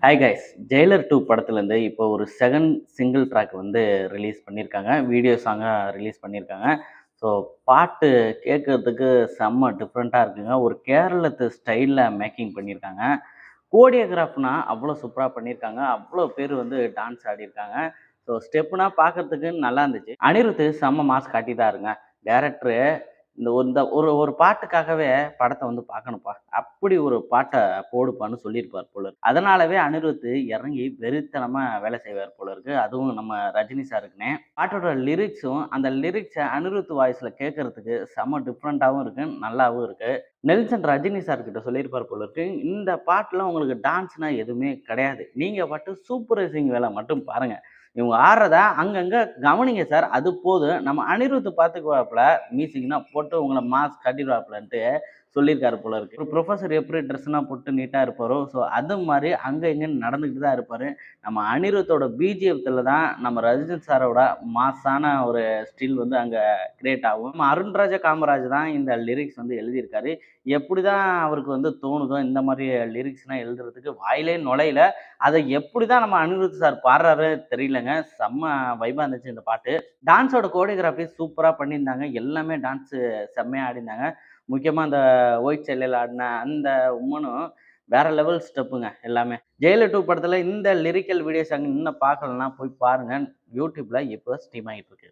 Hi guys. Jailer 2 படத்துலேருந்து இப்போ ஒரு செகண்ட் சிங்கிள் ட்ராக் வந்து ரிலீஸ் பண்ணியிருக்காங்க. வீடியோ சாங்கா ரிலீஸ் பண்ணியிருக்காங்க. ஸோ பாட்டு கேட்கறதுக்கு செம்ம டிஃப்ரெண்ட்டா இருக்குங்க. ஒரு கேரளத்து ஸ்டைல்ல மேக்கிங் பண்ணியிருக்காங்க. கோரியோகிராஃப்னா அவ்வளோ சூப்பரா பண்ணியிருக்காங்க. அவ்வளோ பேர் வந்து டான்ஸ் ஆடியிருக்காங்க. ஸோ ஸ்டெப்னா பார்க்கறதுக்கு நல்லா இருந்துச்சு. அனிருத் செம்ம மாஸ் காட்டிட்டாருங்க. டைரக்டரு இந்த ஒரு ஒரு பாட்டுக்காகவே படத்த வந்து பார்க்கணும்ப்பா. அப்படி ஒரு பாட்ட போடுப்பான்னு சொல்லியிருப்பார் போல இருக்கு. அதனாலவே அனிருத் இறங்கி வெறித்தனமா வேலை செய்வார் போல இருக்கு. அதுவும் நம்ம ரஜினி சாருக்குன்னே. பாட்டோட லிரிக்ஸும் அந்த லிரிக்ஸ அனிருத் வாய்ஸ்ல கேட்கறதுக்கு செம்ம டிஃப்ரெண்ட்டாவும் இருக்கு. நல்லாவும் இருக்கு. நெல்சன் ரஜினி சார் கிட்ட சொல்லியிருப்பார் போல இருக்கு. இந்த பாட்டுல உங்களுக்கு டான்ஸ்னா எதுவுமே கிடையாது. நீங்க பாட்டு சூப்பர்வைசிங் வேல மட்டும் பாருங்க. இவங்க ஆடுறத அங்கங்க கவனிங்க சார். அது போதும். நம்ம அனிருத் பார்த்துக்குவாப்புல. மியூசிக்னா போட்டு உங்கள மாஸ் காட்டிருவாப்புலன்ட்டு சொல்லியிருக்காரு போல இருக்கு. ஒரு புரொஃபசர் எப்படி ட்ரெஸ்லாம் போட்டு நீட்டா இருப்பாரோ, ஸோ அது மாரி அங்க இங்கன்னு நடந்துக்கிட்டு தான் இருப்பாரு. நம்ம அனிருத்தோட பிஜிஎத்துல தான் நம்ம ரஜினி சாரோட மாஸான ஒரு ஸ்டில் வந்து அங்க கிரியேட் ஆகும். நம்ம அருண்ராஜா காமராஜ் தான் இந்த லிரிக்ஸ் வந்து எழுதியிருக்காரு. எப்படிதான் அவருக்கு வந்து தோணுதோ இந்த மாரி லிரிக்ஸ்லாம் எழுதுறதுக்கு வாயிலே நுழையல. அத எப்படிதான் நம்ம அனிருத் சார் பாடுறாரு தெரியலங்க. செம்ம வைபா இருந்துச்சு இந்த பாட்டு. டான்ஸோட கோரியோகிராஃபி சூப்பரா பண்ணியிருந்தாங்க. எல்லாமே டான்ஸு செம்மையா ஆடியிருந்தாங்க. முக்கியமா அந்த ஒயிட் சேலையில ஆடுன அந்த உம்மனும் வேற லெவல் ஸ்டெப்புங்க எல்லாமே. ஜெயிலர் 2 படத்துல இந்த லிரிக்கல் வீடியோ சாங் இன்னும் பார்க்கலன்னா போய் பாருங்க. YouTubeல இப்போ ஸ்ட்ரீம் ஆயிட்டு இருக்கு.